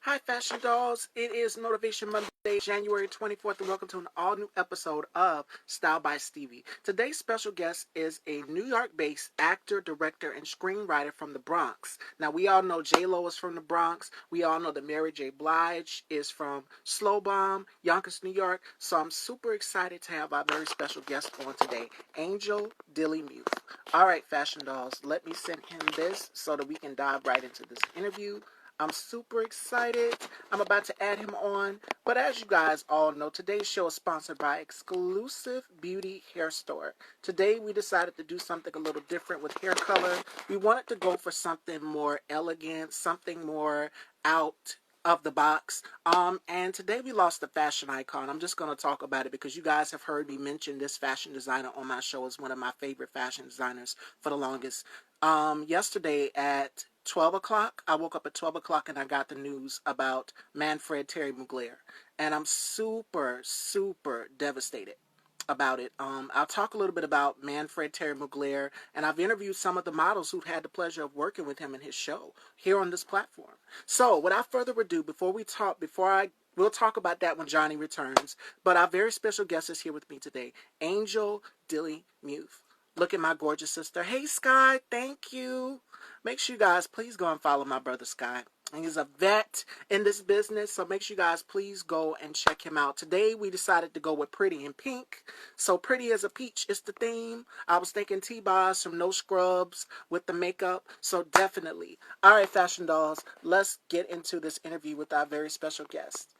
Hi, Fashion Dolls. It is Motivation Monday, January 24th, and welcome to an all-new episode of Style by Stevie. Today's special guest is a New York-based actor, director, and screenwriter from the Bronx. Now, we all know J-Lo is from the Bronx. We all know that Mary J. Blige is from Slow Bomb, Yonkers, New York. So I'm super excited to have our very special guest on today, Angel Dillemuth. All right, Fashion Dolls, let me send him this so that we can dive right into this interview. I'm super excited. I'm about to add him on. But as you guys all know, today's show is sponsored by Exclusive Beauty Hair Store. Today we decided to do something a little different with hair color. We wanted to go for something more elegant, something more out of the box. And today we lost a fashion icon. I'm just going to talk about it because you guys have heard me mention this fashion designer on my show as one of my favorite fashion designers for the longest. Yesterday at 12 o'clock, I woke up at 12 o'clock and I got the news about Manfred Terry Mugler. And I'm super, super devastated about it. I'll talk a little bit about Manfred Terry Mugler, and I've interviewed some of the models who've had the pleasure of working with him in his show here on this platform. So without further ado, we'll talk about that when Johnny returns. But our very special guest is here with me today, Angel Dillemuth. Look at my gorgeous sister. Hey, Sky, thank you. Make sure you guys please go and follow my brother, Sky. He's a vet in this business, so make sure you guys please go and check him out. Today, we decided to go with Pretty in Pink. So Pretty as a Peach is the theme. I was thinking T-Boz from No Scrubs with the makeup, so definitely. All right, Fashion Dolls, let's get into this interview with our very special guest.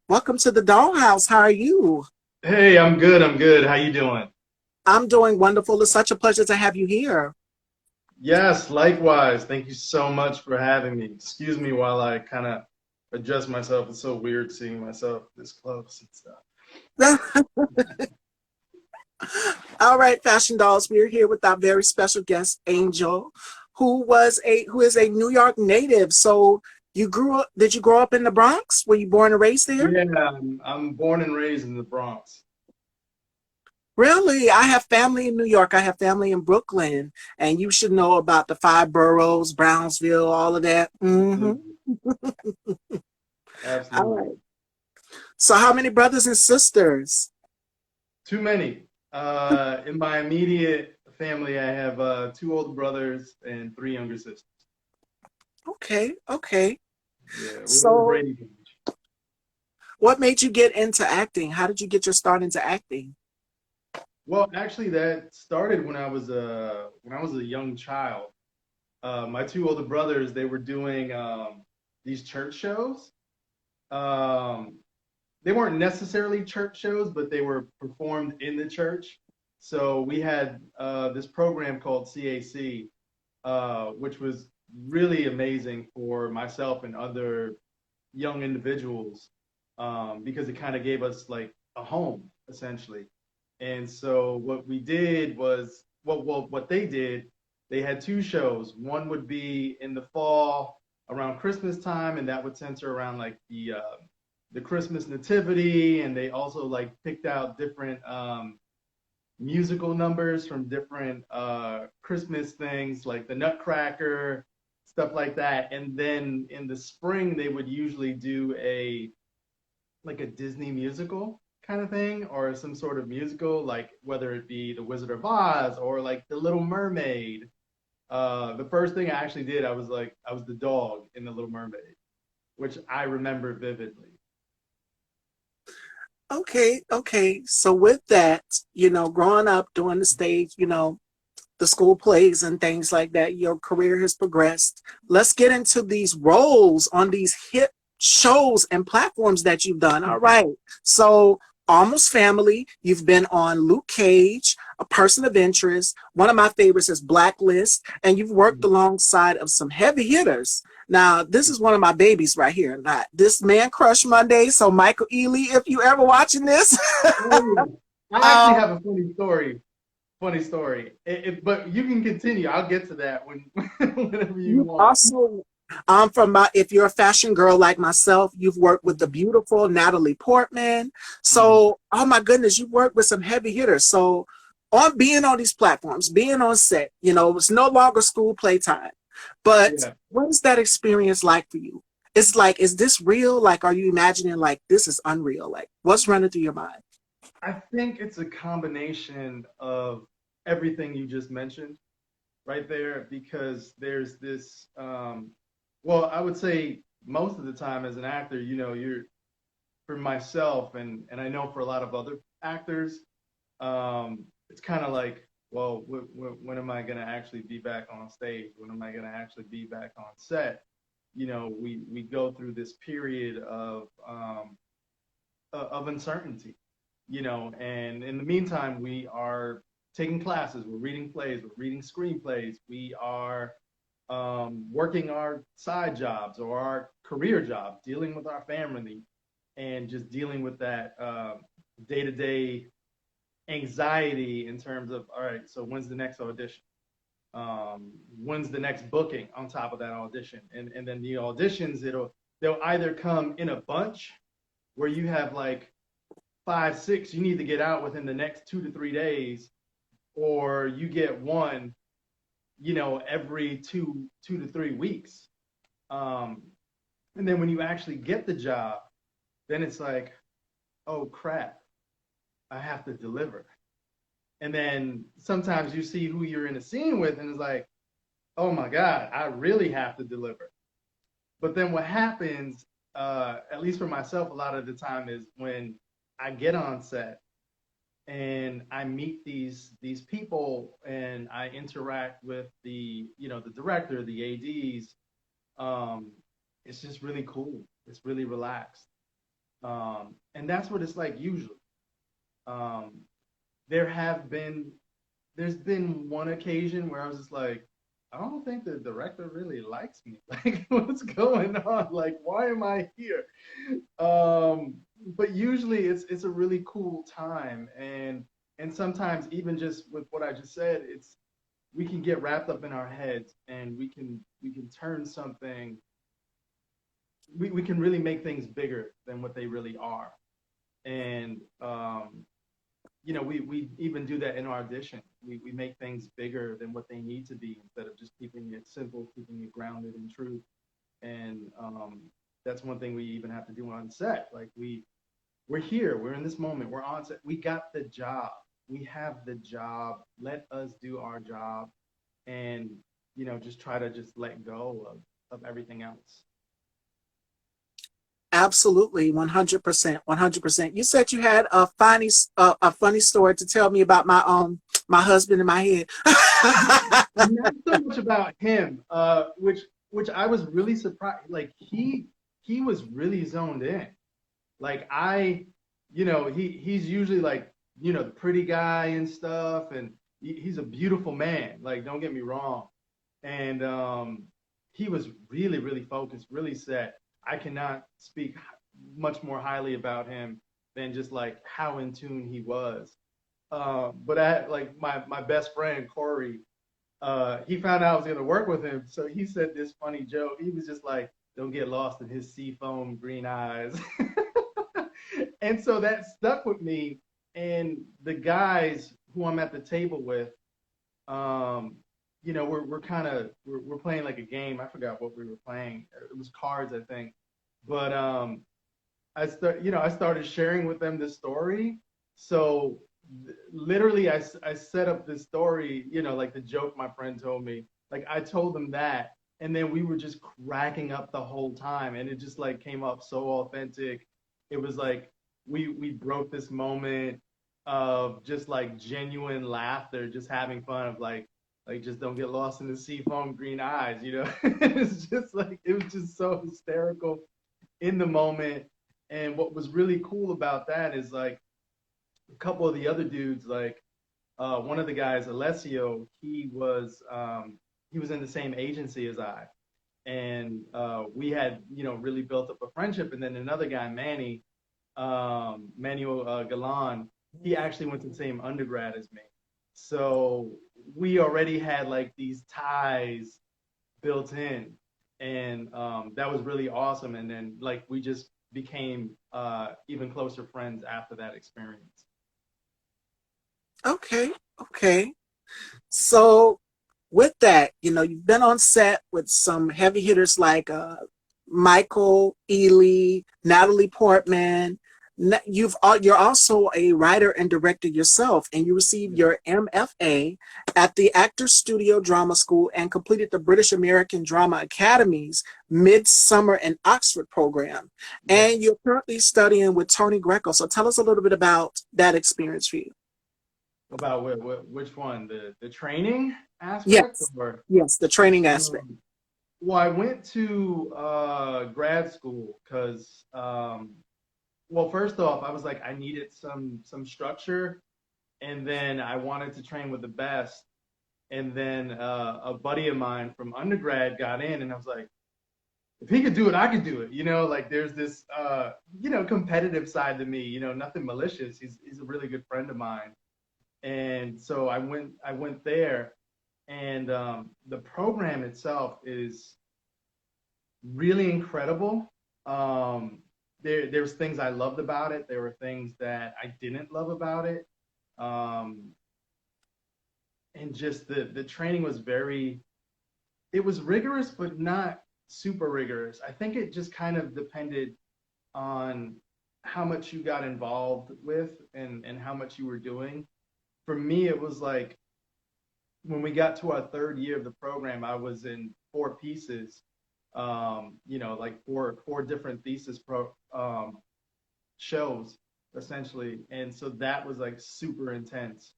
Welcome to the Dollhouse. How are you? Hey, I'm good. I'm good. How you doing? I'm doing wonderful. It's such a pleasure to have you here. Yes, likewise. Thank you so much for having me. Excuse me while I kind of adjust myself. It's so weird seeing myself this close and stuff. All right, Fashion Dolls, we're here with our very special guest, Angel, who is a New York native. So did you grow up in the Bronx? Were you born and raised there? Yeah, I'm born and raised in the Bronx. Really? I have family in New York. I have family in Brooklyn. And you should know about the five boroughs, Brownsville, all of that. Mm-hmm. Absolutely. All Absolutely. right. So how many brothers and sisters? Too many. In my immediate family, I have two older brothers and three younger sisters. Okay, okay. Yeah, we're the So Brady Bunch. what made you get into acting? How did you get your start into acting? Well, actually, that started when I was a young child. My two older brothers, they were doing these church shows. Um, they weren't necessarily church shows, but they were performed in the church. So we had this program called CAC, which was really amazing for myself and other young individuals because it kind of gave us like a home essentially. And so what we did was what they did, they had two shows. One would be in the fall around Christmas time, and that would center around like the Christmas nativity, and they also like picked out different musical numbers from different Christmas things like the Nutcracker, stuff like that. And then in the spring, they would usually do a Disney musical kind of thing or some sort of musical, like whether it be The Wizard of Oz or like The Little Mermaid. The first thing I actually did, I was the dog in The Little Mermaid, which I remember vividly. Okay, okay. So with that, growing up doing the stage, the school plays and things like that, your career has progressed. Let's get into these roles on these hit shows and platforms that you've done. All right. So Almost Family, you've been on Luke Cage, A Person of Interest. One of my favorites is Blacklist, and you've worked alongside of some heavy hitters. Now, this is one of my babies right here. Not this Man Crush Monday. So Michael Ealy, if you ever watching this, Oh, I actually um, have a funny story. Funny story. But you can continue. I'll get to that when whenever you you've want. also If you're a fashion girl like myself, you've worked with the beautiful Natalie Portman. Mhm. So, oh my goodness, you've worked with some heavy hitters. So, on being on these platforms, being on set, it's no longer school playtime. But Yeah. what is that experience like for you? It's like, is this real? Like, are you imagining like this is unreal? Like, what's running through your mind? I think it's a combination of everything you just mentioned right there, because there's this, well, I would say most of the time as an actor, you're, for myself, and I know for a lot of other actors, it's kind of like, well, when am I going to actually be back on stage? When am I going to actually be back on set? We go through this period of uncertainty, and in the meantime, we are taking classes, we're reading plays, we're reading screenplays, we are working our side jobs or our career jobs, dealing with our family, and just dealing with that day-to-day anxiety in terms of, all right, so when's the next audition? When's the next booking on top of that audition? And then the auditions, they'll either come in a bunch where you have like 5, 6 you need to get out within the next 2 to 3 days, or you get one, every two to 3 weeks. Um, and then when you actually get the job, then it's like, oh crap, I have to deliver. And then sometimes you see who you're in a scene with, and it's like, oh my God, I really have to deliver. But then what happens, at least for myself, a lot of the time is when I get on set and I meet these people and I interact with the director, the ADs. It's just really cool. It's really relaxed, and that's what it's like usually. Um, there have been there's been one occasion where I was just like, I don't think the director really likes me. Like, what's going on? Like, why am I here? But usually it's a really cool time, and sometimes even just with what I just said, it's we can get wrapped up in our heads, and we can turn something. We can really make things bigger than what they really are, and we even do that in our audition. We make things bigger than what they need to be instead of just keeping it simple, keeping it grounded in truth. And that's one thing we even have to do on set. Like we're here, we're in this moment, we're on set, we got the job, we have the job. Let us do our job, and just try to just let go of everything else. Absolutely, 100%, 100%. You said you had a funny story to tell me about my husband in my head. Not so much about him, which I was really surprised. Like he was really zoned in. Like he's usually like the pretty guy and stuff, and he's a beautiful man. Like, don't get me wrong, and he was really really focused, really set. I cannot speak much more highly about him than just like how in tune he was. But I like my best friend Corey. He found out I was gonna work with him, so he said this funny joke. He was just like, "Don't get lost in his seafoam green eyes," and so that stuck with me. And the guys who I'm at the table with, um, we're kind of we're playing like a game. I forgot what we were playing. It was cards, I think. But I started sharing with them this story. So literally, I set up this story, like the joke my friend told me. Like I told them that, and then we were just cracking up the whole time, and it just like came up so authentic. It was like we broke this moment of just like genuine laughter, just having fun of like just don't get lost in the seafoam green eyes. It's just like it was just so hysterical in the moment. And what was really cool about that is like a couple of the other dudes, like one of the guys, Alessio, he was in the same agency as I, and we had really built up a friendship. And then another guy, Manny, Manuel Galan, he actually went to the same undergrad as me, so we already had like these ties built in. and that was really awesome. And then like we just became even closer friends after that experience. Okay, okay. So with that, you've been on set with some heavy hitters like Michael Ealy, Natalie Portman. You're also a writer and director yourself, and you received Yeah. your MFA at the Actors Studio Drama School and completed the British American Drama Academy's Midsummer and Oxford program. Yeah. And you're currently studying with Tony Greco. So tell us a little bit about that experience for you. About which one? The training aspect Yes, or? yes, the training aspect. Um, well, I went to grad school because well, first off, I was like I needed some structure, and then I wanted to train with the best. And then a buddy of mine from undergrad got in, and I was like, if he could do it, I could do it. Like there's this competitive side to me. Nothing malicious. He's a really good friend of mine, and so I went there, and the program itself is really incredible. There's things I loved about it. There were things that I didn't love about it. Um, and just the training was it was rigorous, but not super rigorous. I think it just kind of depended on how much you got involved with and how much you were doing. For me, it was like when we got to our third year of the program, I was in four pieces, like four different thesis shows essentially, and so that was like super intense.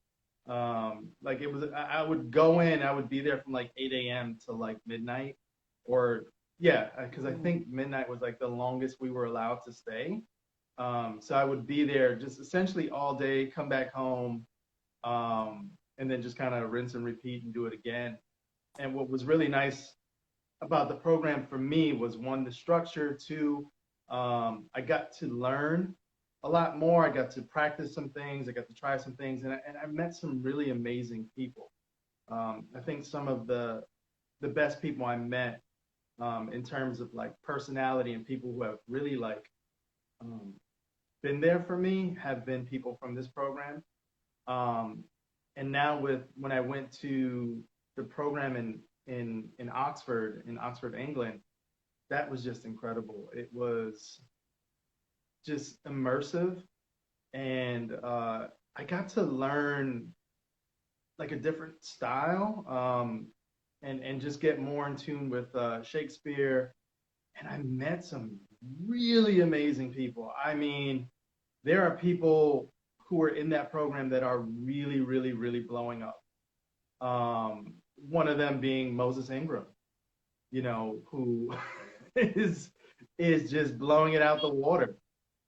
Like it was, I would go in, I would be there from like 8 a.m. to like midnight, or yeah, because I think midnight was like the longest we were allowed to stay. So I would be there just essentially all day, come back home, and then just kind of rinse and repeat and do it again. And what was really nice about the program for me was one, the structure, two, I got to learn a lot more. I got to practice some things. I got to try some things, and I met some really amazing people. I think some of the best people I met in terms of like personality and people who have really like um, been there for me have been people from this program. Um, and now when I went to the program in Oxford, England, that was just incredible. It was just immersive, and I got to learn like a different style, and just get more in tune with Shakespeare. And I met some really amazing people. I mean, there are people who are in that program that are really, really, really blowing up. One of them being Moses Ingram, who is is just blowing it out the water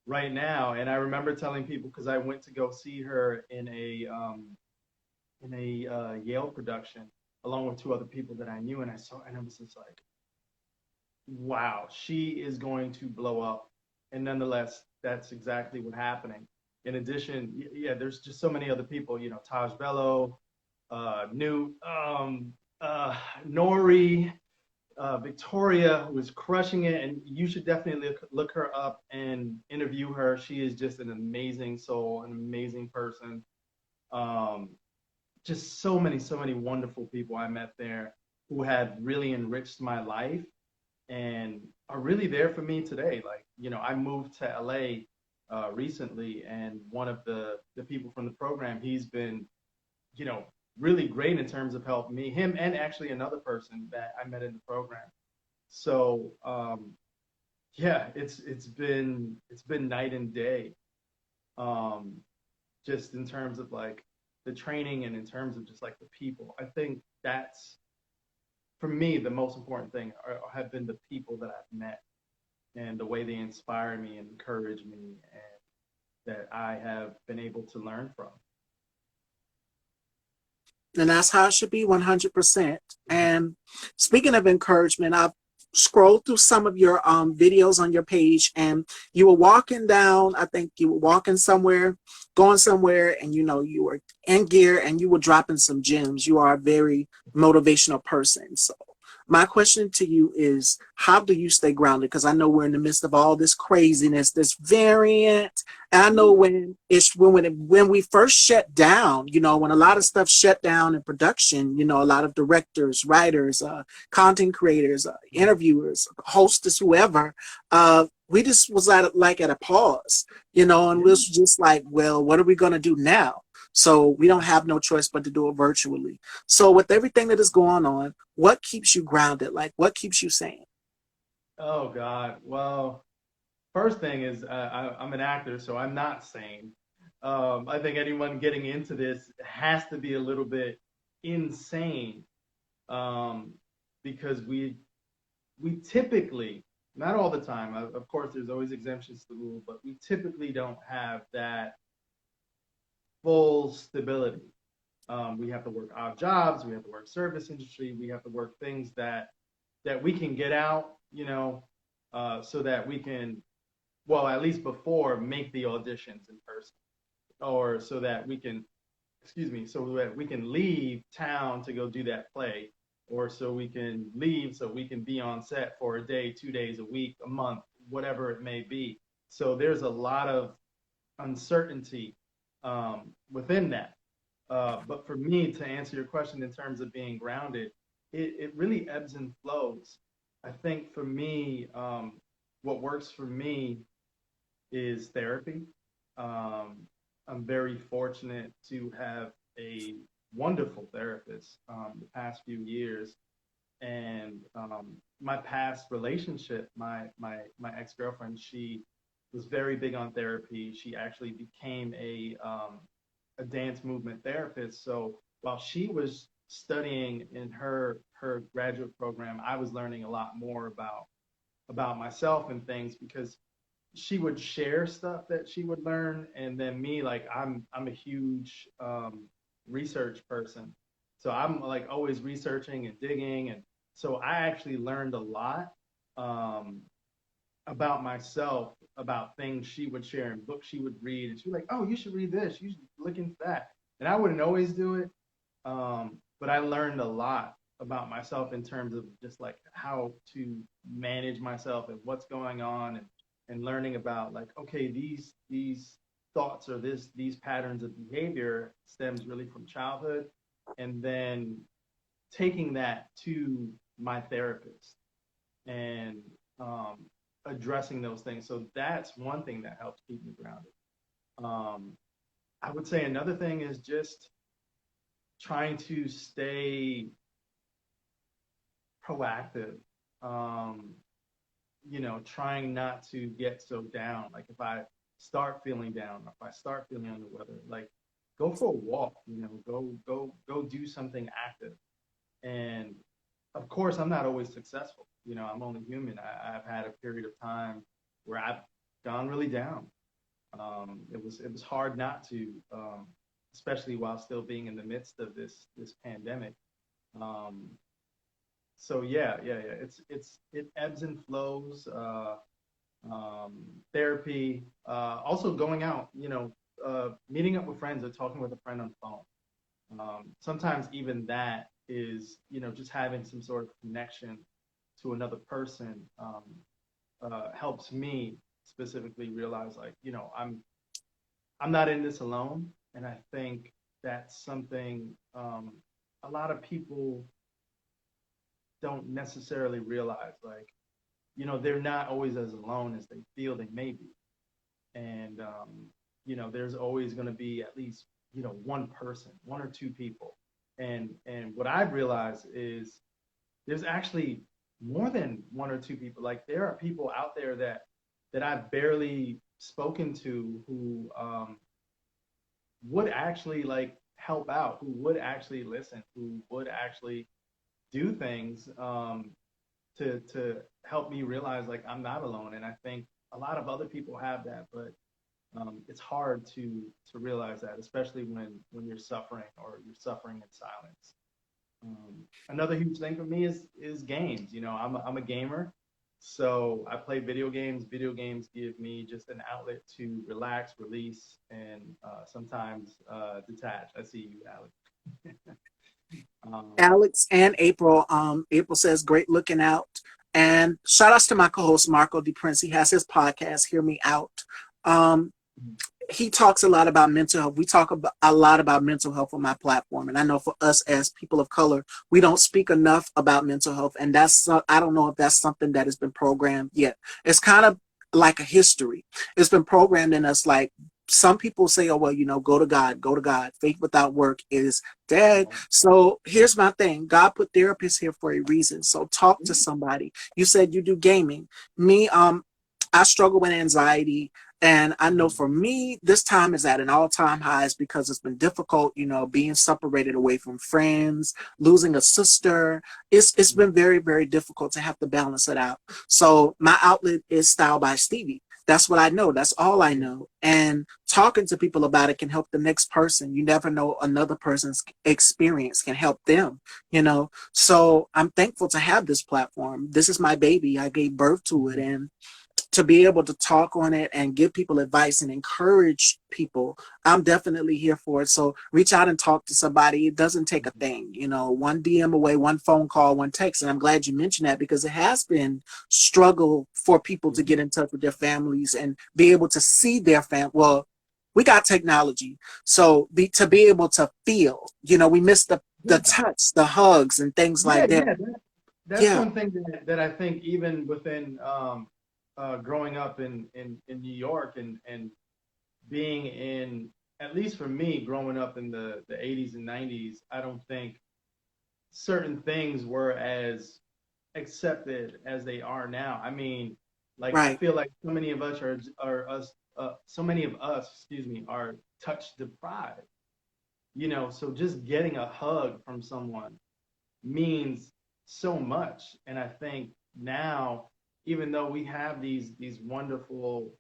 right now. And I remember telling people because I went to go see her in a Yale production along with two other people that I knew, and I saw, and I was just like, wow, she is going to blow up. And nonetheless, that's exactly what happening. In addition, yeah, there's just so many other people, Taj Bello, Newt, uh, Nori, Victoria, who is crushing it, and you should definitely look her up and interview her. She is just an amazing soul, an amazing person. Um, just so many wonderful people I met there who have really enriched my life and are really there for me today. Like, I moved to LA recently, and one of the people from the program, he's been, you know, really great in terms of helping me, him and actually another person that I met in the program. So yeah, it's been night and day, um, just in terms of like the training and in terms of just like the people. I think that's for me the most important thing have been the people that I've met and the way they inspire me and encourage me and that I have been able to learn from. And that's how it should be, 100%. And speaking of encouragement, I've scrolled through some of your videos on your page, and you were walking down, I think you were walking somewhere, going somewhere, and you were in gear and you were dropping some gems. You are a very motivational person. So My question to you is, how do you stay grounded? Because I know we're in the midst of all this craziness, this variant. And I know when we first shut down, when a lot of stuff shut down in production, a lot of directors, writers, content creators, interviewers, hostess, whoever, we just was at a pause, and we was just like, well, what are we going to do now? So we don't have no choice but to do it virtually. So with everything that is going on, what keeps you grounded? Like, what keeps you sane? Oh God. Well, first thing is I'm an actor, so I'm not sane. I think anyone getting into this has to be a little bit insane, um, because we typically, not all the time, of course, there's always exemptions to the rule, but we typically don't have that full stability. We have to work odd jobs, we have to work service industry, we have to work things that we can get out, so that we can, well, at least before, make the auditions in person, or so that we can, excuse me, so that we can leave town to go do that play, or so we can leave so we can be on set for a day, 2 days, a week, a month, whatever it may be. So there's a lot of uncertainty within that. But for me, to answer your question in terms of being grounded, it really ebbs and flows. I think for me, what works for me is therapy. Um, I'm very fortunate to have a wonderful therapist the past few years, and my past relationship, my ex girlfriend, she was very big on therapy. She actually became a dance movement therapist. So while she was studying in her graduate program, I was learning a lot more about myself and things, because she would share stuff that she would learn, and then me, like, I'm a huge research person, so I'm like always researching and digging, and so I actually learned a lot um, about myself, about things she would share and books she would read, and she'd be like, oh, you should read this, you should look into that, and I wouldn't always do it, but I learned a lot about myself in terms of just like how to manage myself and what's going on, and learning about, like, okay, these thoughts or these patterns of behavior stems really from childhood, and then taking that to my therapist and um, addressing those things. So that's one thing that helps keep me grounded. um, I would say another thing is just trying to stay proactive. Um, trying not to get so down. Like if I start feeling down, if I start feeling under the weather, like go for a walk, go do something active. And of course, I'm not always successful. I'm only human. I've had a period of time where I've gone really down. It was hard not to, especially while still being in the midst of this pandemic. Um, so yeah. It ebbs and flows. Therapy, also going out, meeting up with friends or talking with a friend on the phone. Sometimes even that is, just having some sort of connection to another person helps me specifically realize, like, I'm not in this alone, and I think that's something a lot of people don't necessarily realize. Like, they're not always as alone as they feel they may be. And there's always going to be at least, one person, one or two people. And what I've realized is there's actually more than one or two people. Like, there are people out there that I've barely spoken to, who would actually, like, help out, who would actually listen, who would actually do things to help me realize, like, I'm not alone. And I think a lot of other people have that, but it's hard to realize that, especially when you're suffering, or you're suffering in silence. Another huge thing for me is games. I'm a gamer, so I play video games. Video games give me just an outlet to relax, release, and sometimes detach. I see you, Alex. Um, Alex and April. April says, great looking out. And shout outs to my co-host Marco DePrince. He has his podcast, Hear Me Out. Um, he talks a lot about mental health. We talk about a lot about mental health on my platform, and I know for us as people of color, we don't speak enough about mental health, and that's I don't know if that's something that has been programmed yet. It's kind of like a history. It's been programmed in us. Like some people say, "Oh well, go to God, go to God. Faith without work is dead." So here's my thing: God put therapists here for a reason. So talk to somebody. You said you do gaming. Me, I struggle with anxiety. And I know for me, this time is at an all-time highs because it's been difficult, being separated away from friends, losing a sister. It's been very, very difficult to have to balance it out. So my outlet is Style by Stevie. That's what I know. That's all I know. And talking to people about it can help the next person. You never know, another person's experience can help them. So I'm thankful to have this platform. This is my baby. I gave birth to it. And to be able to talk on it and give people advice and encourage people, I'm definitely here for it. So reach out and talk to somebody. It doesn't take a thing, one DM away, one phone call, one text. And I'm glad you mentioned that because it has been struggle for people to get in touch with their families and be able to see their family. Well, we got technology. So to be able to feel, we miss the touch, the hugs and things yeah, like that. yeah. That's Yeah, one thing that I think even within growing up in New York and being in, at least for me, growing up in the 80s and 90s, I don't think certain things were as accepted as they are now. I mean, like I right. feel like so many of us are us so many of us, excuse me, are touch deprived. So just getting a hug from someone means so much. And I think now, even though we have these wonderful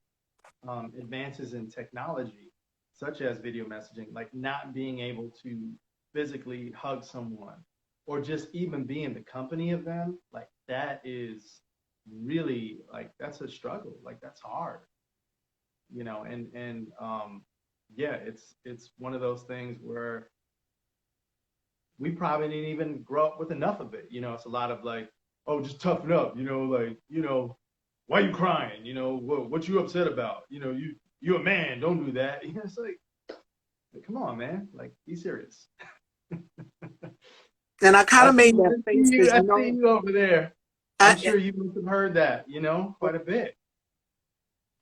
advances in technology, such as video messaging, like not being able to physically hug someone or just even be in the company of them, like that is really like that's a struggle. Like that's hard, and yeah, it's one of those things where we probably didn't even grow up with enough of it. It's a lot of like, oh, just toughen up, like, why you crying? What you upset about? You a man, don't do that. It's like, come on, man, like be serious. And I kind I of see made you, that face because I see you over there. I'm I, sure you must have heard that, quite a bit.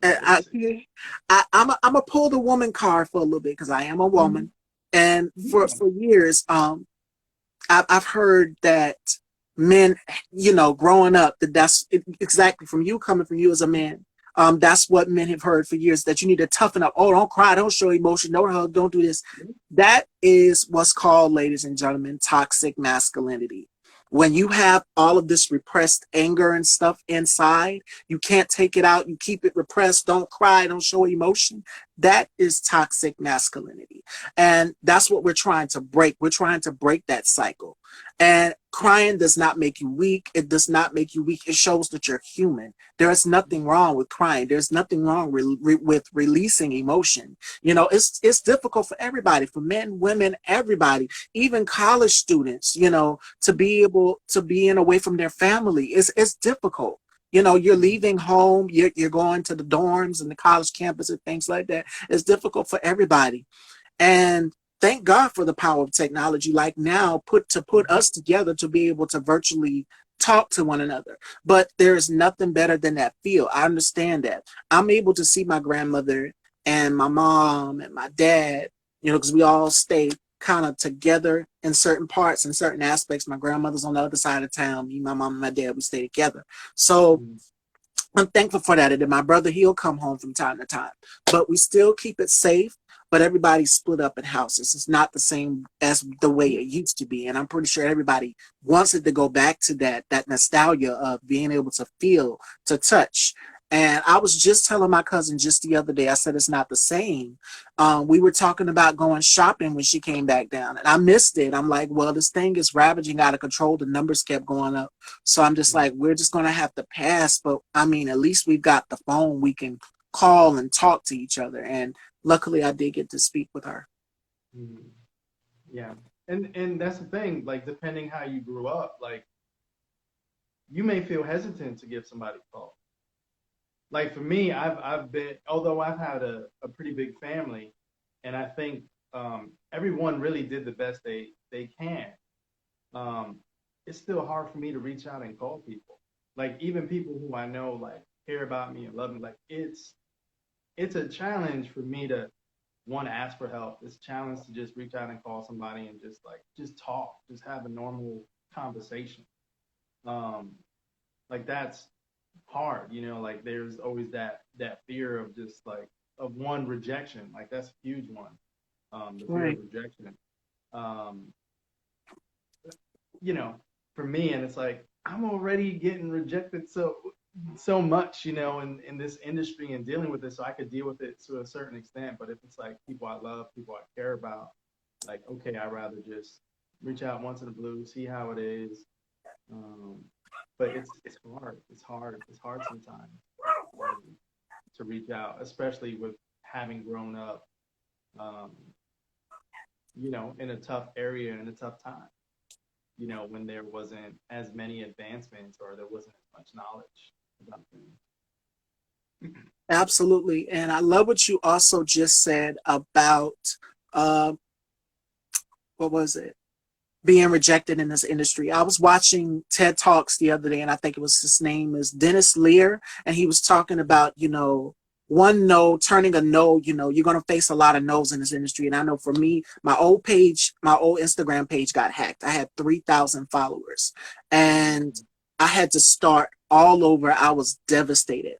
I, Like I, it's I'm a pull the woman card for a little bit because I am a Mhm. woman, and Yeah. for years, I've heard that men, growing up, that's exactly from you coming from you as a man. That's what men have heard for years that you need to toughen up. Oh, don't cry, don't show emotion, don't hug, don't do this. That is what's called, ladies and gentlemen, toxic masculinity. When you have all of this repressed anger and stuff inside, you can't take it out, you keep it repressed, don't cry, don't show emotion. That is toxic masculinity. And that's what we're trying to break. We're trying to break that cycle. And crying does not make you weak. It does not make you weak. It shows that you're human. There is nothing wrong with crying. There's nothing wrong with releasing emotion. It's difficult for everybody, for men, women, everybody, even college students, to be able to be in away from their family. It's difficult. You're leaving home, you're going to the dorms and the college campus and things like that. It's difficult for everybody. And thank God for the power of technology, like now put us together to be able to virtually talk to one another. But there's nothing better than that feel. I understand that. I'm able to see my grandmother and my mom and my dad, because we all stay kind of together in certain parts and certain aspects. My grandmother's on the other side of town. Me, my mom, and my dad, we stay together. So Mhm. I'm thankful for that. And then my brother, he'll come home from time to time, but we still keep it safe. But everybody's split up in houses. It's not the same as the way it used to be. And I'm pretty sure everybody wants it to go back to that nostalgia of being able to feel, to touch. And I was just telling my cousin just the other day, I said it's not the same. We were talking about going shopping when she came back down, and I missed it. I'm like, well, this thing is ravaging out of control. The numbers kept going up. So I'm just like, we're just going to have to pass. But I mean, at least we've got the phone. We can call and talk to each other. And luckily, I did get to speak with her. Mhm. Yeah. And that's the thing, like depending how you grew up, like you may feel hesitant to give somebody a call. Like for me, I've been, although I've had a pretty big family, and I think everyone really did the best they can. Um, it's still hard for me to reach out and call people. Like even people who I know like care about me and love me. Like it's a challenge for me to want to ask for help. It's a challenge to just reach out and call somebody and just talk, just have a normal conversation. Um, like that's hard, like there's always that fear of just like of one rejection. Like that's a huge one. The fear of Right. rejection. Um, you know, for me, and it's like I'm already getting rejected so much, in this industry and dealing with this, so I could deal with it to a certain extent. But if it's like people I love, people I care about, like okay, I'd rather just reach out once in a blue, see how it is. Um, but it's hard. It's hard. It's hard sometimes to reach out, especially with having grown up, um, in a tough area and a tough time. When there wasn't as many advancements or there wasn't as much knowledge about things. Absolutely. And I love what you also just said about uh, what was it? Being rejected in this industry. I was watching TED Talks the other day, and I think it was his name is Dennis Lear, and he was talking about, one no turning a no. You're going to face a lot of no's in this industry. And I know for me, my old Instagram page got hacked. I had 3,000 followers, and I had to start all over. I was devastated.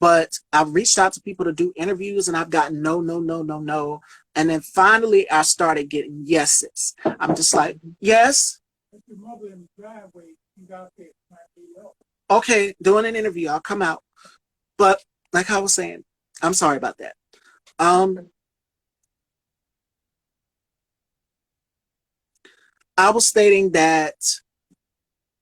But I've reached out to people to do interviews, and I've gotten no, no, no, no, no. And then finally I started getting yeses. I'm just like, yes. Okay, doing an interview, I'll come out. But like I was saying, I'm sorry about that. I was stating that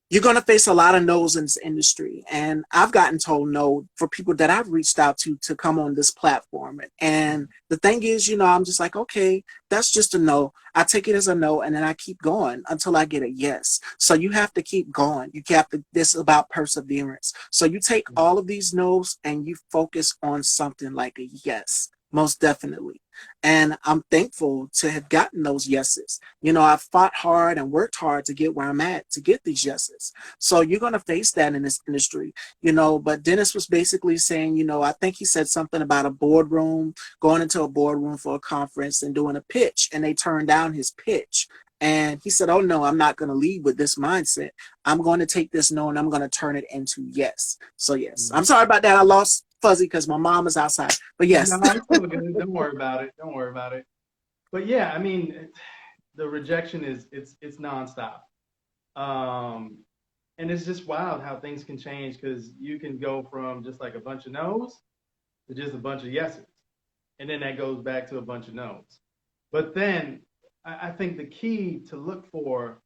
you're going to face a lot of no's in this industry. And I've gotten told no for people that I've reached out to come on this platform. And the thing is, I'm just like, okay, that's just a no. I take it as a no, and then I keep going until I get a yes. So you have to keep going. You have to, this is about perseverance. So you take all of these no's and you focus on something like a yes, most definitely. And I'm thankful to have gotten those yeses. I've fought hard and worked hard to get where I'm at, to get these yeses. So you're going to face that in this industry, but Dennis was basically saying, I think he said something about a boardroom, going into a boardroom for a conference and doing a pitch, and they turned down his pitch. And he said, oh no, I'm not going to lead with this mindset. I'm going to take this no and I'm going to turn it into yes. So yes, I'm sorry about that. I lost Fuzzy because my mom is outside, but yes. No, it's all good. Don't worry about it. Don't worry about it. But yeah, I mean, the rejection it's nonstop. And it's just wild how things can change because you can go from just like a bunch of no's to just a bunch of yeses. And then that goes back to a bunch of no's. But then I think the key to look for,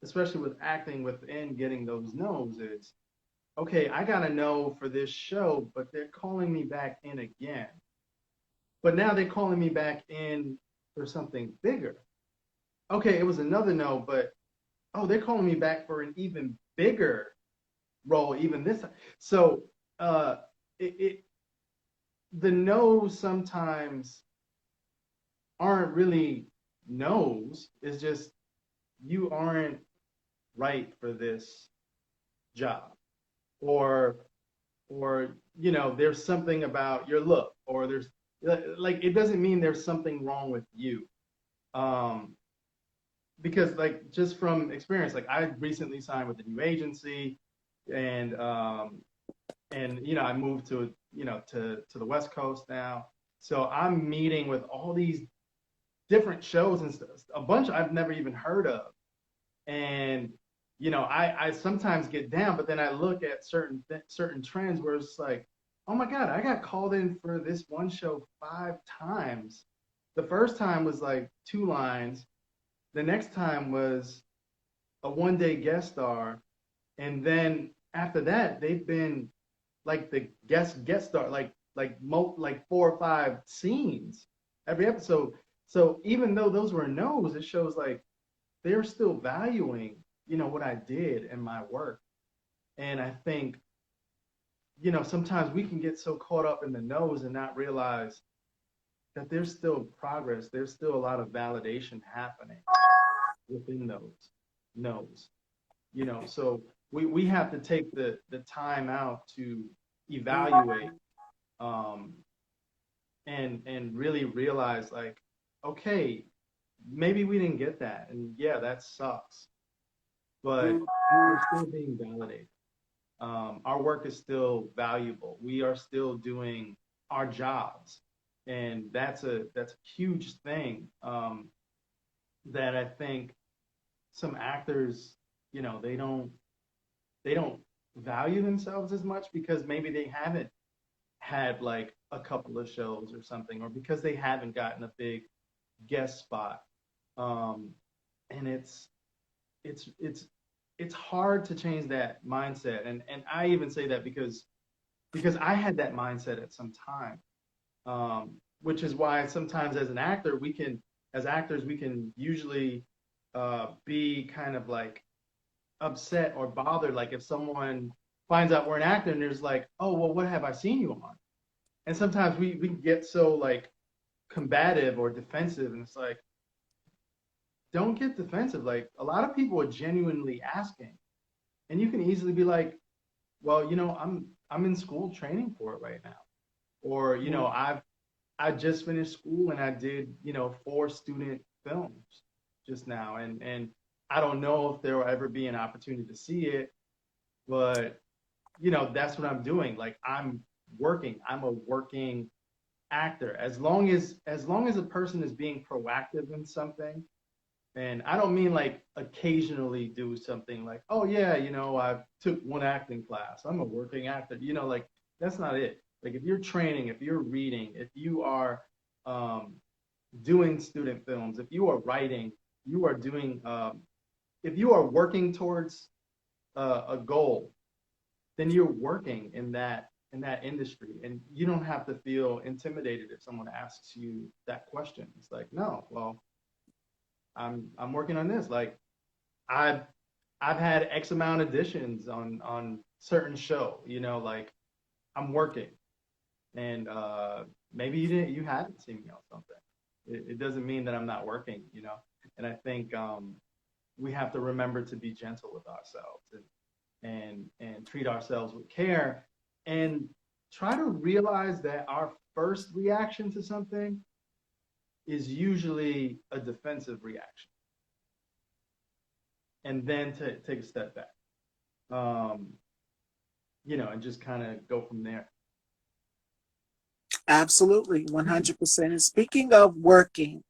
especially with acting within getting those no's, is okay, I got a no for this show, but they're calling me back in again. But now they're calling me back in for something bigger. Okay, it was another no, but they're calling me back for an even bigger role, even this time. So the no's sometimes aren't really no's. It's just you aren't right for this job, or there's something about your look, or there's like it doesn't mean there's something wrong with you. Because like just from experience, like I recently signed with a new agency, and I moved to the West Coast now, so I'm meeting with all these different shows and stuff, a bunch I've never even heard of, and I sometimes get down, but then I look at certain trends where it's like, oh my God, I got called in for this one show 5 times. The first time was like 2 lines. The next time was a 1-day guest star, and then after that, they've been like the guest star, like 4 or 5 scenes every episode. So even though those were no's, it shows like they're still valuing, what I did and my work. And I think, sometimes we can get so caught up in the no's and not realize that there's still progress. There's still a lot of validation happening within those no's. So we have to take the time out to evaluate, um, and really realize, like, okay, maybe we didn't get that, and yeah, that sucks, but we're still being validated. Our work is still valuable. We are still doing our jobs, and that's a huge thing, that I think some actors, they don't value themselves as much because maybe they haven't had like a couple of shows or something, or because they haven't gotten a big guest spot. Um, and it's it's hard to change that mindset. And I even say that because I had that mindset at some time. Which is why sometimes as an actor, as actors, we can usually be kind of like upset or bothered. Like if someone finds out we're an actor and there's like, oh, well, what have I seen you on? And sometimes we get so like combative or defensive, and it's like, don't get defensive. Like a lot of people are genuinely asking, and you can easily be like, well, I'm in school training for it right now, or I just finished school and I did 4 student films just now, and I don't know if there will ever be an opportunity to see it, but that's what I'm doing. Like I'm working. I'm a working actor. As long as a person is being proactive in something, and I don't mean like occasionally do something like, oh yeah, I took one acting class. I'm a working actor. Like that's not it. Like if you're training, if you're reading, if you are um, doing student films, if you are writing, you are doing, if you are working towards a goal, then you're working in that industry, and you don't have to feel intimidated if someone asks you that question. It's like, no, well, I'm working on this. Like I've I've had X amount of editions on certain show. Like I'm working, and maybe you haven't seen me on something. It doesn't mean that I'm not working. And I think we have to remember to be gentle with ourselves, and treat ourselves with care, and try to realize that our first reaction to something is usually a defensive reaction, and then to take a step back, um, and just kind of go from there. Absolutely, 100%. And speaking of working,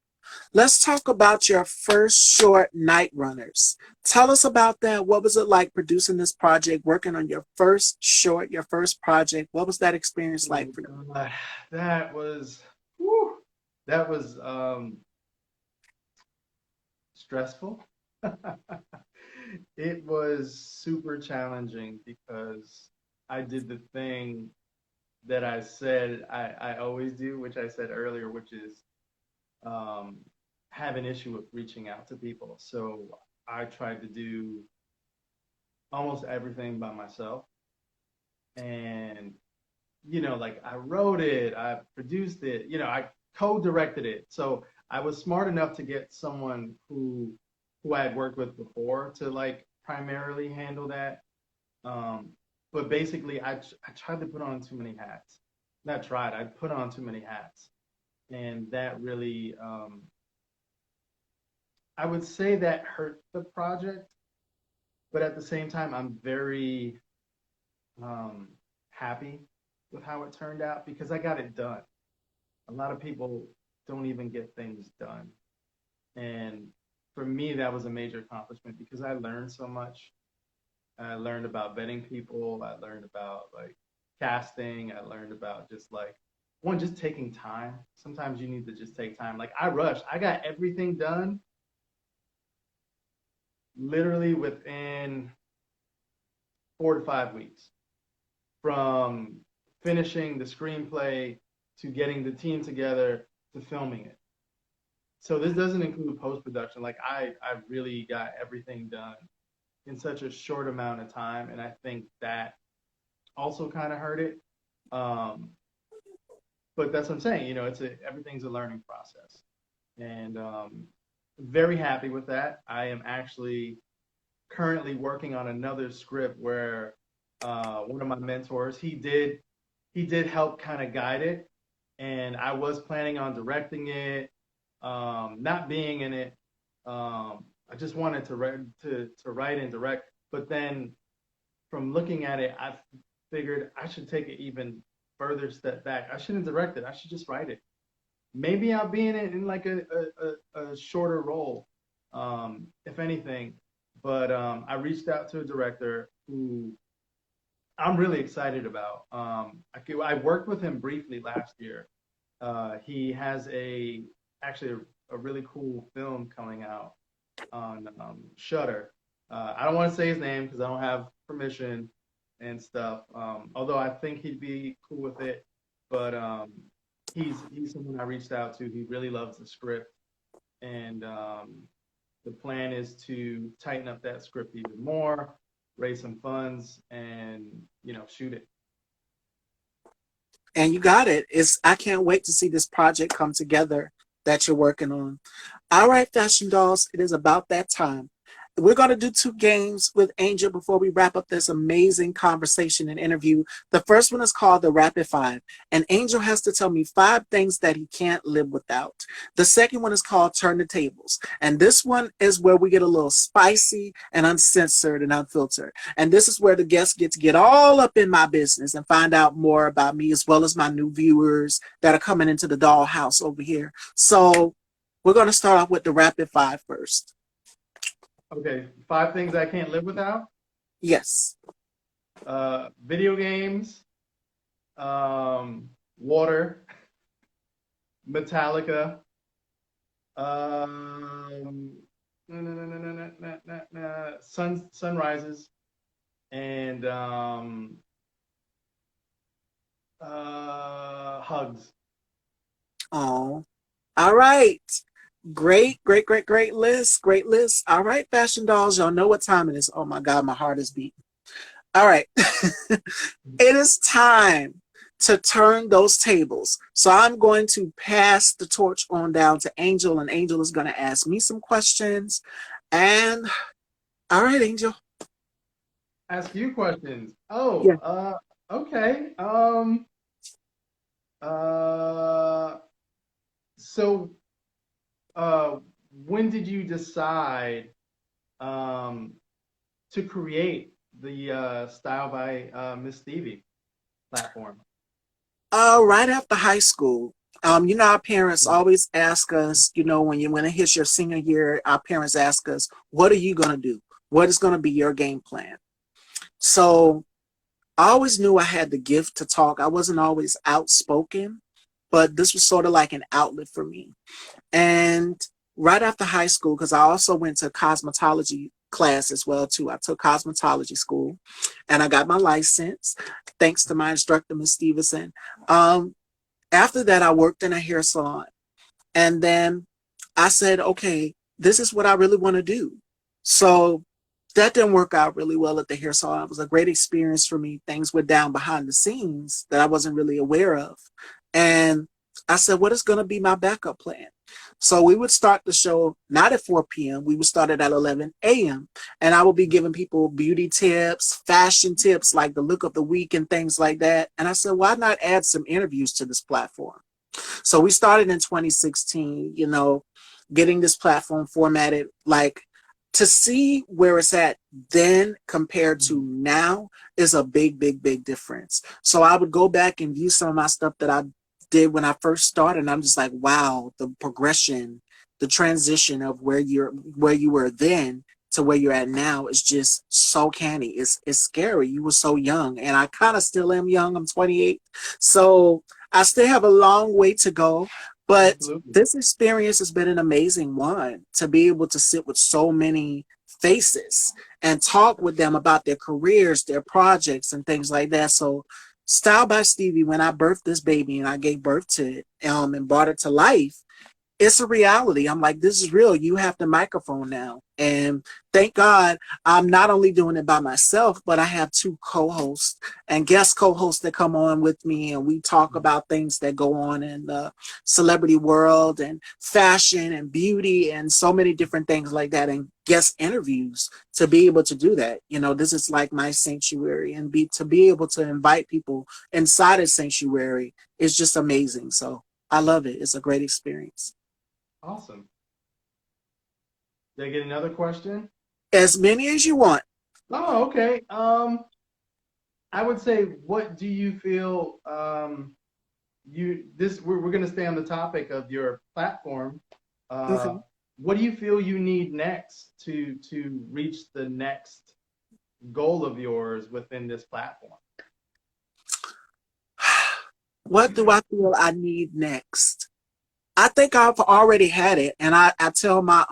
let's talk about your first short, Night Runners. Tell us about that. What was it like producing this project, working on your first short, your first project? What was that experience like Oh for you? God, that was, whew, that was stressful. It was super challenging because I did the thing that I said I always do, which I said earlier, which is um, have an issue with reaching out to people. So I tried to do almost everything by myself. And, like I wrote it, I produced it, I co-directed it. So I was smart enough to get someone who I had worked with before to like primarily handle that. Um, but basically, I tried to put on too many hats. Not tried, I put on too many hats. And that really, I would say that hurt the project. But at the same time, I'm very um, happy with how it turned out because I got it done. A lot of people don't even get things done. And for me, that was a major accomplishment because I learned so much. I learned about vetting people. I learned about like casting. I learned about just like one, just taking time. Sometimes you need to just take time. Like I rushed. I got everything done literally within 4 to 5 weeks, from finishing the screenplay to getting the team together to filming it. So this doesn't include post-production. Like I really got everything done in such a short amount of time, and I think that also kind of hurt it. Um, but that's what I'm saying. You know, everything's a learning process, and very happy with that. I am actually currently working on another script where one of my mentors he did help kind of guide it, and I was planning on directing it, not being in it. I just wanted to write and direct, but then from looking at it, I figured I should take it even further step back. I shouldn't direct it. I should just write it. Maybe I'll be in it in like a shorter role, if anything. But I reached out to a director who I'm really excited about. I worked with him briefly last year. He has actually a really cool film coming out on Shudder. I don't want to say his name because I don't have permission and stuff. Although I think he'd be cool with it, but he's someone I reached out to. He really loves the script, and the plan is to tighten up that script even more, raise some funds, and shoot it. And you got it. I can't wait to see this project come together that you're working on. All right, Fashion Dolls, it is about that time. We're going to do 2 games with Angel before we wrap up this amazing conversation and interview. The first one is called the Rapid 5, and Angel has to tell me 5 things that he can't live without. The second one is called Turn the Tables, and this one is where we get a little spicy and uncensored and unfiltered. And this is where the guests get to get all up in my business and find out more about me, as well as my new viewers that are coming into the dollhouse over here. So we're going to start off with the Rapid 5 first. Okay, 5 things I can't live without. Yes. Video games, water, Metallica, sunrises, and hugs. Oh, all right. Great list. Great list. All right, Fashion Dolls, y'all know what time it is. Oh my God, my heart is beating. All right. It is time to turn those tables. So I'm going to pass the torch on down to Angel, and Angel is going to ask me some questions. And all right, Angel. Ask you questions. Oh, Yeah. Okay. So when did you decide to create the Style by Miss Stevie platform? Right after high school. Our parents always ask us, when it hits your senior year, our parents ask us, what are you going to do? What is going to be your game plan? So I always knew I had the gift to talk. I wasn't always outspoken, but this was sort of like an outlet for me. And right after high school, because I also went to cosmetology class as well too. I took cosmetology school and I got my license thanks to my instructor, Ms. Stevenson. After that, I worked in a hair salon, and then I said, okay, this is what I really want to do. So that didn't work out really well at the hair salon. It was a great experience for me. Things went down behind the scenes that I wasn't really aware of. And I said, what is going to be my backup plan? So we would start the show not at 4 p.m. We would start it at 11 a.m. And I would be giving people beauty tips, fashion tips, like the look of the week and things like that. And I said, why not add some interviews to this platform? So we started in 2016, getting this platform formatted, like, to see where it's at then compared to now is a big difference. So I would go back and view some of my stuff that I did when I first started, and I'm just like, wow, the progression, the transition of where you were then to where you're at now is just so canny. It's scary. You were so young, and I kind of still am young. I'm 28, so I still have a long way to go. But Absolutely. This experience has been an amazing one, to be able to sit with so many faces and talk with them about their careers, their projects, and things like that. So Style by Stevie, when I birthed this baby and I gave birth to it and brought it to life, it's a reality. I'm like, this is real. You have the microphone now. And thank God I'm not only doing it by myself, but I have two co-hosts and guest co-hosts that come on with me. And we talk about things that go on in the celebrity world and fashion and beauty and so many different things like that. And guest interviews to be able to do that. You know, this is like my sanctuary, and to be able to invite people inside a sanctuary is just amazing. So I love it. It's a great experience. Awesome. Did I get another question? As many as you want. Oh, okay. I would say, what do you feel we're going to stay on the topic of your platform. Mhm. What do you feel you need next to reach the next goal of yours within this platform? What do I feel I need next? I think I've already had it. And I tell my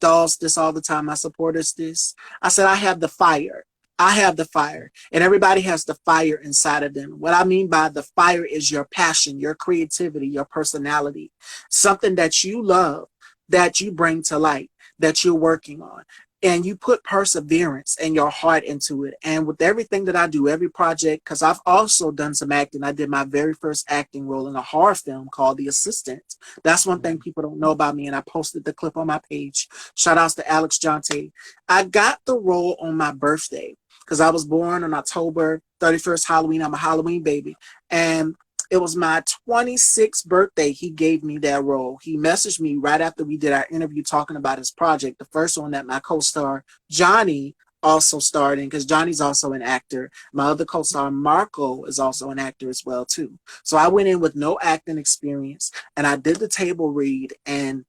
dolls this all the time, my supporters this. I said, I have the fire. I have the fire. And everybody has the fire inside of them. What I mean by the fire is your passion, your creativity, your personality, something that you love, that you bring to light, that you're working on. And you put perseverance and your heart into it. And with everything that I do, every project, because I've also done some acting. I did my very first acting role in a horror film called The Assistant. That's one thing people don't know about me. And I posted the clip on my page. Shout outs to Alex Jonte. I got the role on my birthday because I was born on October 31st, Halloween. I'm a Halloween baby. And it was my 26th birthday. He gave me that role. He messaged me right after we did our interview talking about his project, the first one that my co-star Johnny also starred in, because Johnny's also an actor. My other co-star Marco is also an actor as well too. So I went in with no acting experience, and I did the table read and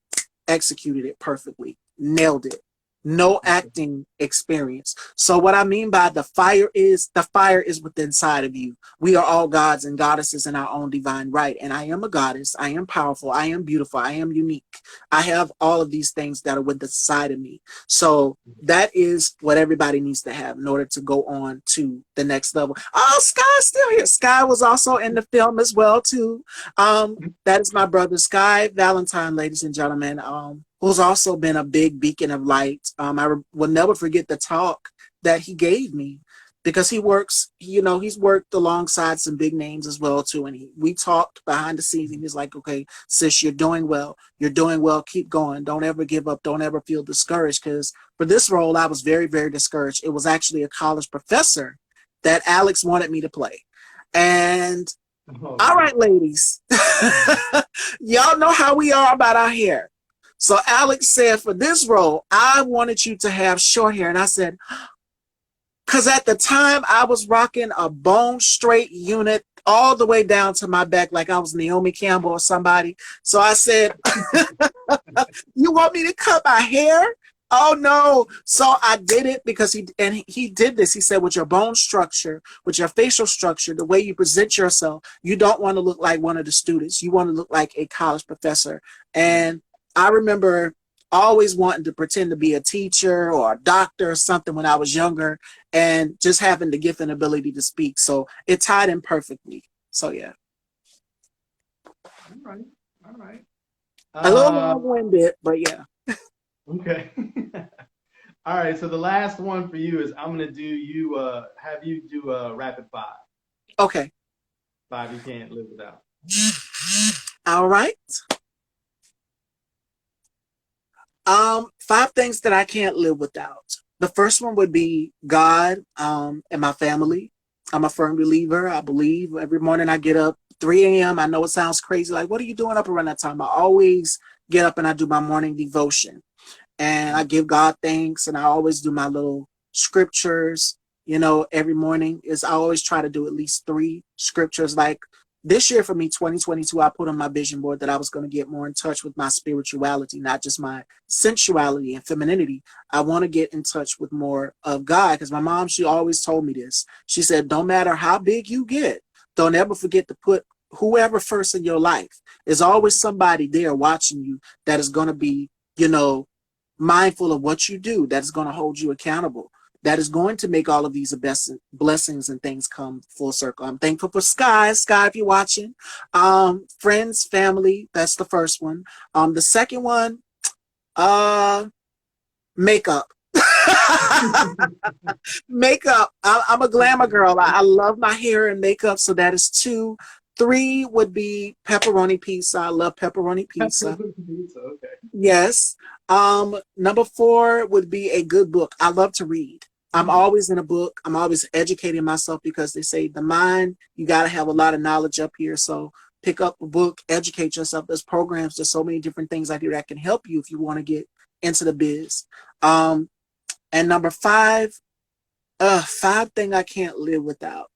executed it perfectly, nailed it. No acting experience. So what I mean by the fire is within inside of you. We are all gods and goddesses in our own divine right. And I am a goddess. I am powerful. I am beautiful. I am unique. I have all of these things that are within the side of me. So that is what everybody needs to have in order to go on to the next level. Oh, Sky's still here. Sky was also in the film as well too. That is my brother Sky Valentine, ladies and gentlemen. Who's also been a big beacon of light. I will never forget the talk that he gave me, because he works, he's worked alongside some big names as well too. And we talked behind the scenes, and he's like, okay, sis, you're doing well. You're doing well. Keep going. Don't ever give up. Don't ever feel discouraged. Because for this role, I was very, very discouraged. It was actually a college professor that Alex wanted me to play. And all right, ladies, y'all know how we are about our hair. So Alex said, for this role, I wanted you to have short hair. And I said, because at the time I was rocking a bone straight unit all the way down to my back, like I was Naomi Campbell or somebody. So I said, you want me to cut my hair? Oh no. So I did it because he did this. He said, with your bone structure, with your facial structure, the way you present yourself, you don't want to look like one of the students. You want to look like a college professor. And I remember always wanting to pretend to be a teacher or a doctor or something when I was younger, and just having the gift and ability to speak. So it tied in perfectly. So yeah. All right. All right. A little long-winded, but yeah. Okay. All right. So the last one for you is, I'm gonna have you do a rapid fire. Okay. 5 you can't live without. All right. 5 things that I can't live without. The first one would be God, and my family. I'm a firm believer. I believe every morning I get up 3 a.m. I know it sounds crazy. Like, what are you doing up around that time? I always get up and I do my morning devotion, and I give God thanks, and I always do my little scriptures. Every morning I always try to do at least 3 scriptures. Like this year for me, 2022, I put on my vision board that I was going to get more in touch with my spirituality, not just my sensuality and femininity. I want to get in touch with more of God, because my mom, she always told me this. She said, don't matter how big you get, don't ever forget to put whoever first in your life. There's always somebody there watching you that is going to be, mindful of what you do, that is going to hold you accountable. that is going to make all of these blessings and things come full circle. I'm thankful for Sky. Sky, if you're watching. Friends, family, that's the first one. The second one, makeup. Makeup. I'm a glamour girl. I love my hair and makeup, so that is two. Three would be pepperoni pizza. I love pepperoni pizza. Okay. Yes. Number four would be a good book. I love to read. I'm always in a book. I'm always educating myself because they say the mind, you got to have a lot of knowledge up here. So pick up a book, educate yourself. There's programs, there's so many different things out here that can help you if you want to get into the biz. And number five, five thing I can't live without.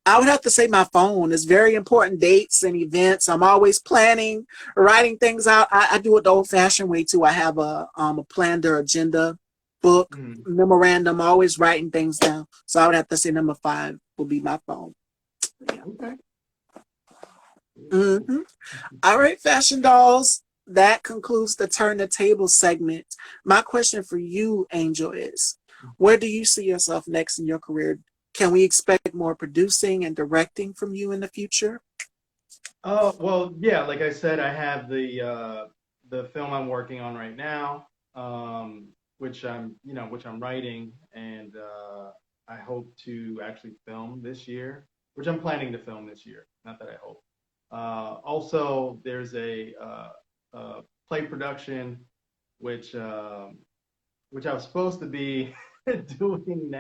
I would have to say my phone. It's very important dates and events. I'm always planning, writing things out. I do it the old-fashioned way too. I have a planner, agenda, book, memorandum, always writing things down. So I would have to say number five will be my phone. Yeah. Okay. Mm-hmm. All right, fashion dolls. That concludes the Turn the Table segment. My question for you, Angel, is where do you see yourself next in your career? Can we expect more producing and directing from you in the future? Oh, well, yeah, like I said, I have the film I'm working on right now, which I'm writing, and I hope to actually film this year, which I'm planning to film this year, not that I hope. Also, there's a play production, which I was supposed to be doing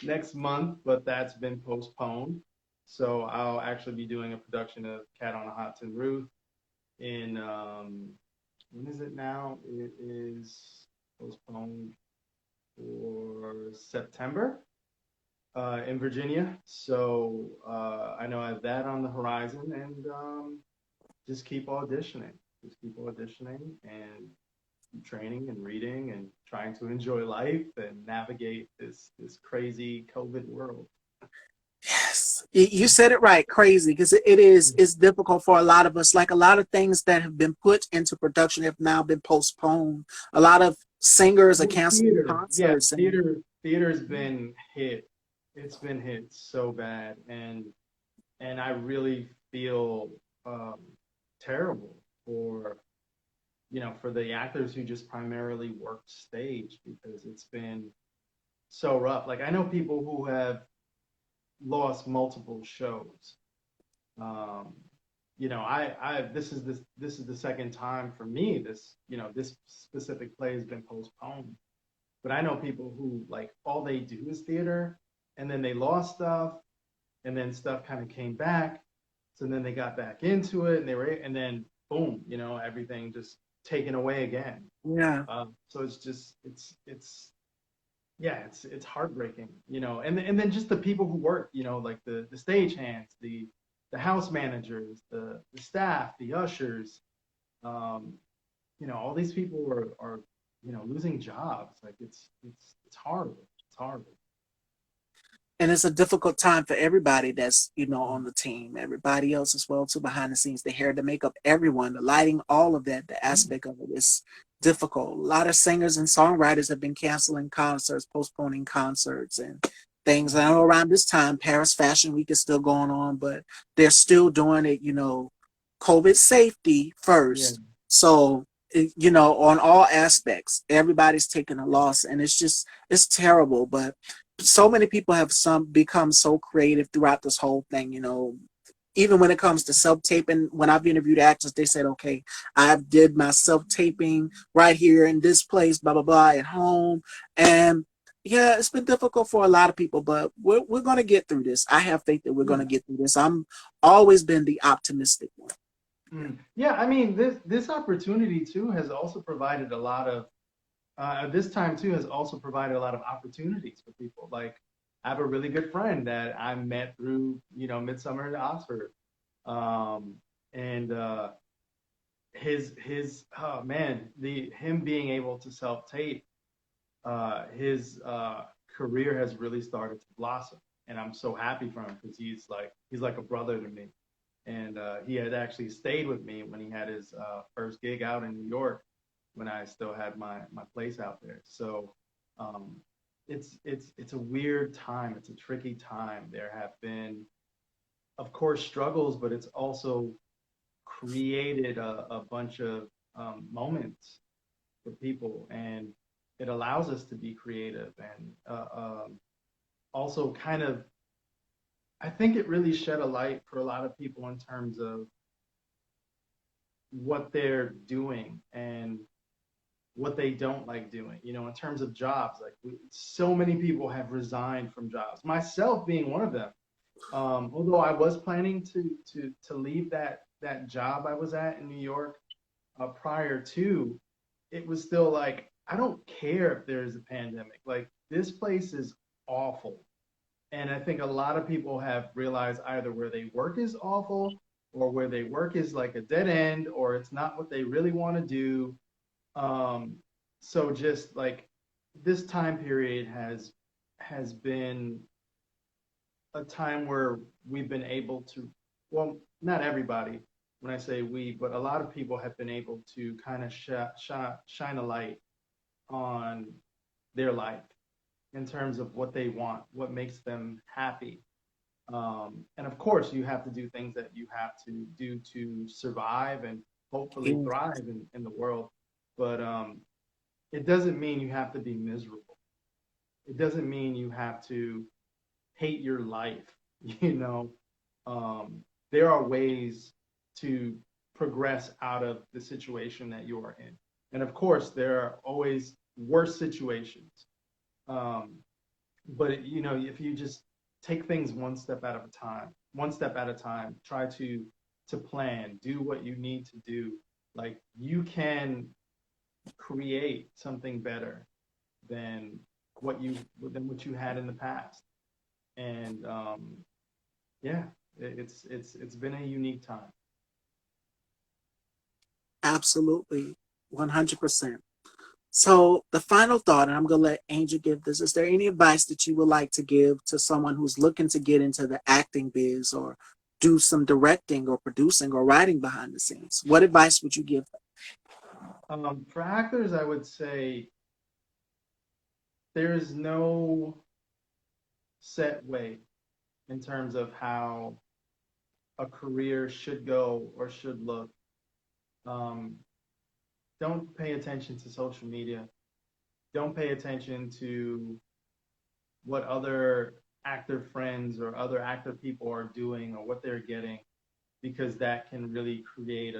next month, but that's been postponed. So I'll actually be doing a production of Cat on a Hot Tin Roof in when is it now? It is postponed for September in Virginia. So I know I have that on the horizon, and just keep auditioning. Just keep auditioning and training and reading and trying to enjoy life and navigate this crazy COVID world. Yes, you said it right, crazy, because it's difficult for a lot of us. Like a lot of things that have been put into production have now been postponed. A lot of singers are Well, canceling theater, yeah, concerts, and theater's been hit. It's been hit so bad, and I really feel um, terrible for for the actors who just primarily worked stage because it's been so rough. Like I know people who have lost multiple shows. Um, this is the second time for me this specific play has been postponed. But I know people who like all they do is theater, and then they lost stuff, and then stuff kind of came back. So then they got back into it, and then boom, everything just taken away again. yeah. So it's yeah, it's heartbreaking, and then just the people who work, like the stage hands, the house managers, the staff, the ushers, um, all these people are losing jobs. Like it's horrible. It's horrible. And it's a difficult time for everybody that's on the team, everybody else as well too, behind the scenes, the hair, the makeup, everyone, the lighting, all of that, the aspect of it is difficult. A lot of singers and songwriters have been canceling concerts, postponing concerts and things. I know around this time Paris Fashion Week is still going on, but they're still doing it, COVID safety Yeah. first. So on all aspects everybody's taking a loss, and it's terrible. But so many people have become so creative throughout this whole thing, even when it comes to self-taping. When I've interviewed actors, they said, okay, I did my self-taping right here in this place, blah blah blah, at home. And yeah, it's been difficult for a lot of people, but we're going to get through this. I have faith that we're going to get through this. I'm always been the optimistic one. Yeah, I mean, this opportunity too has also provided a lot of this time too has also provided a lot of opportunities for people. Like I have a really good friend that I met through Midsummer in Oxford, and his oh man, the him being able to self tape, his career has really started to blossom, and I'm so happy for him because he's like a brother to me. And he had actually stayed with me when he had his first gig out in New York when I still had my place out there. So, um, it's a weird time. It's a tricky time. There have been, of course, struggles, but it's also created a bunch of moments for people, and it allows us to be creative and also kind of, I think it really shed a light for a lot of people in terms of what they're doing and what they don't like doing, in terms of jobs. Like so many people have resigned from jobs, myself being one of them. Although I was planning to leave that job I was at in New York prior to, it was still like, I don't care if there's a pandemic. Like this place is awful. And I think a lot of people have realized either where they work is awful or where they work is like a dead end or it's not what they really want to do. So just like this time period has been a time where we've been able to, well, not everybody, when I say we, but a lot of people have been able to kind of shine a light on their life in terms of what they want, what makes them happy. And of course, you have to do things that you have to do to survive and hopefully Mm. thrive in the world. But it doesn't mean you have to be miserable. It doesn't mean you have to hate your life. You know, there are ways to progress out of the situation that you are in. And of course, there are always worse situations. Um, but if you just take things one step at a time, try to plan, do what you need to do, like you can create something better than what you had in the past. And yeah, it's been a unique time. Absolutely, 100%. So, the final thought, and I'm going to let Angel give this. Is there any advice that you would like to give to someone who's looking to get into the acting biz or do some directing or producing or writing behind the scenes? What advice would you give them? For actors, I would say there is no set way in terms of how a career should go or should look. Um, don't pay attention to social media. Don't pay attention to what other actor friends or other actor people are doing or what they're getting, because that can really create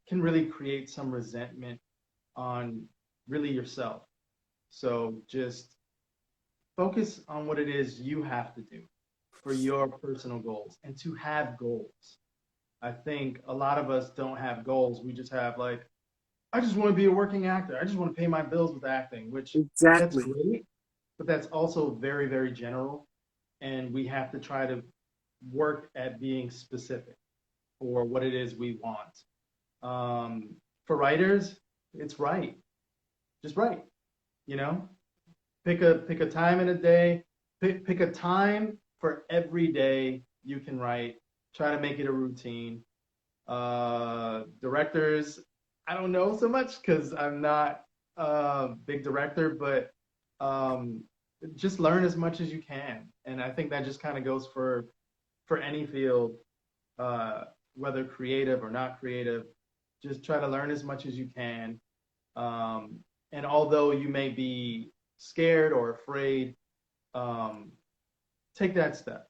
can really create some resentment on really yourself. So just focus on what it is you have to do for your personal goals and to have goals. I think a lot of us don't have goals. We just have like, I just want to be a working actor. I just want to pay my bills with acting, which that's Exactly. great, but that's also very, very general. And we have to try to work at being specific for what it is we want. For writers, it's right. Just write, you know, pick a time in a day, pick a time for every day you can write. Try to make it a routine. Directors, I don't know so much because I'm not a big director, but um, just learn as much as you can. And I think that just kind of goes for any field, uh, whether creative or not creative. Just try to learn as much as you can. Um, and although you may be scared or afraid, um, take that step.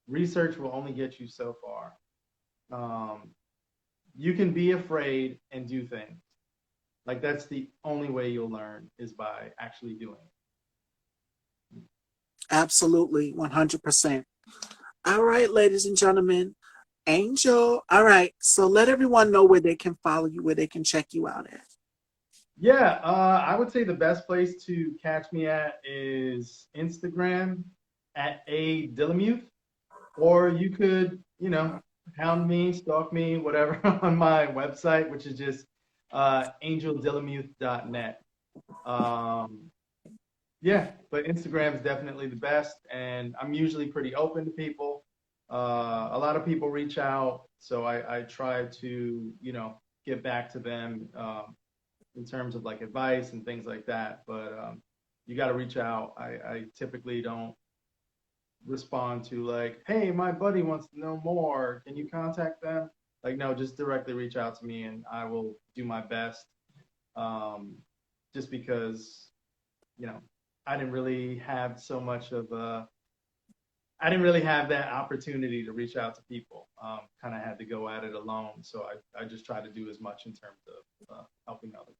Research will only get you so far. Um, you can be afraid and do things. Like that's the only way you'll learn is by actually doing it. Absolutely, 100%. All right, ladies and gentlemen. Angel. All right. So let everyone know where they can follow you, where they can check you out at. Yeah, I would say the best place to catch me at is Instagram at a Dillemuth, or you could, hound me, stalk me, whatever on my website, which is just angeldillemuth.net. Um, yeah, but Instagram is definitely the best, and I'm usually pretty open to people. A lot of people reach out, so I try to, get back to them in terms of like advice and things like that. But you got to reach out. I typically don't respond to like, hey, my buddy wants to know more. Can you contact them? Like, no, just directly reach out to me and I will do my best. Um, just because, you know, I didn't really have so much of I didn't really have that opportunity to reach out to people. Kind of had to go at it alone. So I just try to do as much in terms of helping others.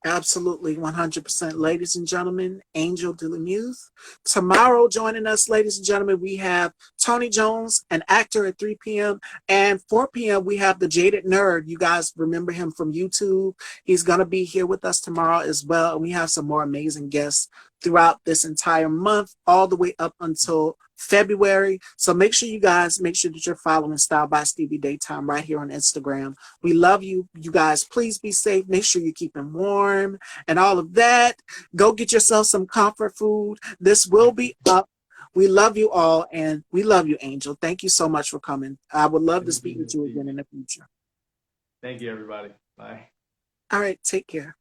Absolutely, 100%. Ladies and gentlemen, Angel Dillemuth. Tomorrow, joining us, ladies and gentlemen, we have Tony Jones, an actor at 3 p.m. And 4 p.m., we have the Jaded Nerd. You guys remember him from YouTube. He's going to be here with us tomorrow as well. And we have some more amazing guests throughout this entire month, all the way up until February. So make sure that you're following Style by Stevie Daytime right here on Instagram. We love you. You guys, please be safe. Make sure you're keeping warm and all of that. Go get yourself some comfort food. This will be up. We love you all, and we love you, Angel. Thank you so much for coming. I would love to Thank speak you, with you Steve. again in the future. Thank you, everybody. Bye. All right, take care.